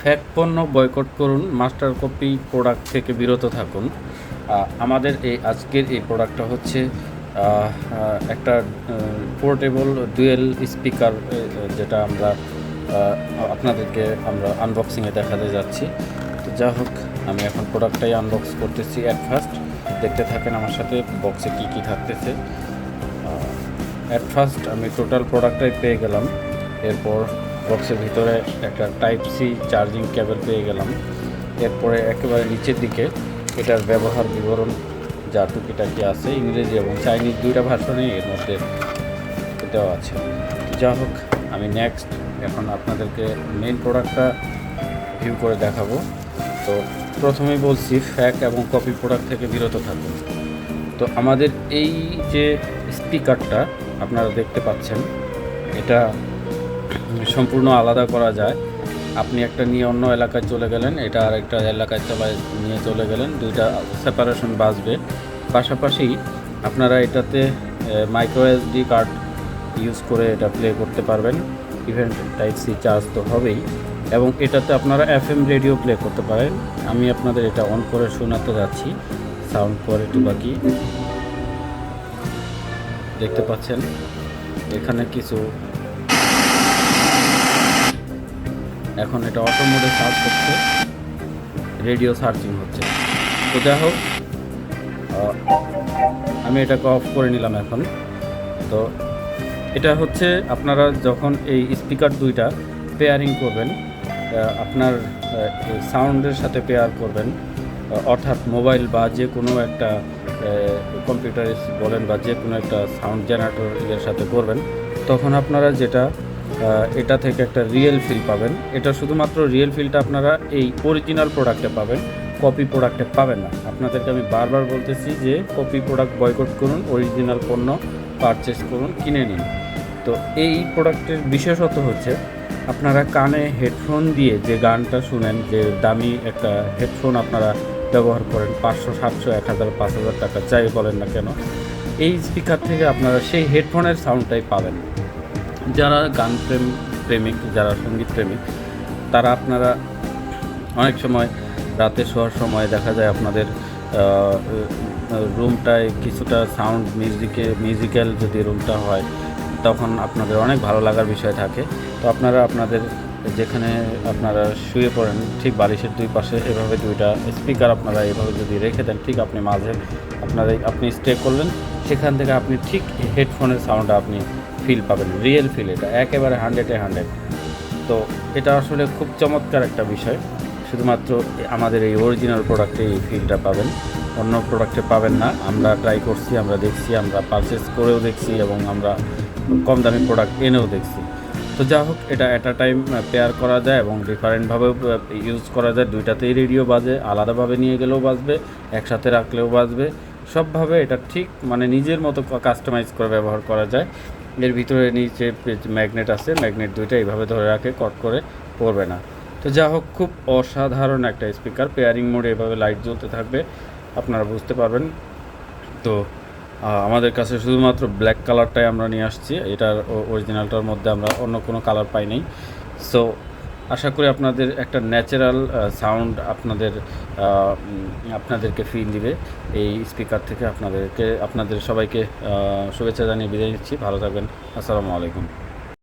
Fake পণ্য boycott করুন, master copy product থেকে বিরত থাকুন। আমাদের আজকের এই প্রোডাক্টটা হচ্ছে একটা পোর্টেবল ডুয়েল স্পিকার, যেটা আমরা আপনাদেরকে আনবক্সিংয়ে দেখাতে যাচ্ছি। তো যা হোক, আমি এখন প্রোডাক্টটাই আনবক্স করতেছি। অ্যাট ফার্স্ট দেখতে থাকেন আমার সাথে বক্সে কী থাকতেছে। অ্যাট ফার্স্ট আমি টোটাল প্রোডাক্টটাই পেয়ে গেলাম। এরপর বক্সের ভিতরে একটা টাইপ সি চার্জিং কেবল পেয়ে গেলাম। এরপরে একেবারে নিচের দিকে এটার ব্যবহার বিবরণ যা টুকিটাকি আছে, ইংরেজি এবং চাইনিজ দুইটা ভার্সনেই এর মধ্যে দেওয়া আছে। যা হোক, আমি নেক্সট এখন আপনাদেরকে মেইন প্রোডাক্টটা ভিউ করে দেখাবো। তো প্রথমেই বলছি, ফ্যাক এবং কপি প্রোডাক্ট থেকে বিরত থাকুন। তো আমাদের এই যে স্পিকারটা আপনারা দেখতে পাচ্ছেন, এটা সম্পূর্ণ আলাদা করা যায়। আপনি একটা নিয়ে অন্য এলাকায় চলে গেলেন, এটা আর একটা এলাকায় নিয়ে চলে গেলেন, দুইটা সেপারেশন বাজবে। পাশাপাশি আপনারা এটাতে মাইক্রো এসডি কার্ড ইউজ করে এটা প্লে করতে পারবেন। ইভেন টাইপ সি চার্জ তো হবেই, এবং এটাতে আপনারা এফএম রেডিও প্লে করতে পারেন। আমি আপনাদের এটা অন করে শোনাতে যাচ্ছি। সাউন্ড কোয়ালিটি বাকি দেখতে পাচ্ছেন, এখানে কিছু এখন এটা অটো মোডে সার্চ হচ্ছে, রেডিও সার্চিং হচ্ছে। তো যাই হোক, আমি এটাকে অফ করে নিলাম এখন। তো এটা হচ্ছে আপনারা যখন এই স্পিকার দুইটা পেয়ারিং করবেন, আপনার সাউন্ডের সাথে পেয়ার করবেন, অর্থাৎ মোবাইল বা যে কোনো একটা কম্পিউটার বলেন বা যে কোনো একটা সাউন্ড জেনারেটর এর সাথে করবেন, তখন আপনারা যেটা এটা থেকে একটা রিয়েল ফিল পাবেন। এটা শুধুমাত্র রিয়েল ফিলটা আপনারা এই অরিজিনাল প্রোডাক্টে পাবেন, কপি প্রোডাক্টে পাবেন না। আপনাদেরকে আমি বারবার বলতেছি যে কপি প্রোডাক্ট বয়কট করুন, অরিজিনাল পণ্য পারচেস করুন, কিনে নিন। তো এই প্রোডাক্টের বিশেষত হচ্ছে, আপনারা কানে হেডফোন দিয়ে যে গানটা শুনেন, যে দামি একটা হেডফোন আপনারা ব্যবহার করেন, 500, 700, 1000, 5000 টাকা যাই বলেন না কেন, এই স্পিকার থেকে আপনারা সেই হেডফোনের সাউন্ডটাই পাবেন। যারা গান প্রেমিক, যারা সঙ্গীত প্রেমিক, তারা আপনারা অনেক সময় রাতে শোয়ার সময় দেখা যায় আপনাদের রুমটায় কিছুটা সাউন্ড মিউজিক্যাল যদি রুমটা হয়, তখন আপনাদের অনেক ভালো লাগার বিষয় থাকে। তো আপনারা আপনাদের যেখানে আপনারা শুয়ে পড়েন, ঠিক বালিশের দুই পাশে এভাবে দুইটা স্পিকার আপনারা এভাবে যদি রেখে দেন, ঠিক আপনি মাঝে আপনি স্টে করলেন, সেখান থেকে আপনি ঠিক হেডফোনের সাউন্ডটা আপনি ফিল পাবেন, রিয়েল ফিল। এটা একেবারে 100-এ 100। তো এটা আসলে খুব চমৎকার একটা বিষয়। শুধুমাত্র আমাদের এই অরিজিনাল প্রোডাক্টে এই ফিলটা পাবেন, অন্য প্রোডাক্টে পাবেন না। আমরা ট্রাই করছি, আমরা দেখছি, আমরা পারচেস করেও দেখছি, এবং আমরা কম দামি প্রোডাক্ট এনেও দেখছি। তো যা হোক, এটা অ্যাট আ টাইম পেয়ার করা যায় এবং ডিফারেন্টভাবেও ইউজ করা যায়। দুইটাতেই রেডিও বাজে, আলাদাভাবে নিয়ে গেলেও বাজবে, একসাথে রাখলেও বাজবে। সবভাবে এটা ঠিক মানে নিজের মতো কাস্টমাইজ করে ব্যবহার করা যায়। এর ভিতরে নিচে ম্যাগনেট আছে, ম্যাগনেট দুইটা এইভাবে ধরে রাখে, কট করে পড়বে না। তো যা হোক, খুব অসাধারণ একটা স্পিকার। পেয়ারিং মোডে এভাবে লাইট জ্বলতে থাকবে, আপনারা বুঝতে পারবেন। তো আমাদের কাছে শুধুমাত্র ব্ল্যাক কালারটাই আমরা নিয়ে আসছি, এটার অরিজিনালটার মধ্যে আমরা অন্য কোনো কালার পাই নাই। সো আশা করি আপনাদের একটা ন্যাচারাল সাউন্ড আপনাদেরকে ফিল দিবে এই স্পিকার থেকে। আপনাদের সবাইকে শুভেচ্ছা জানিয়ে বিদায় নিচ্ছি। ভালো থাকবেন। আসসালামু আলাইকুম।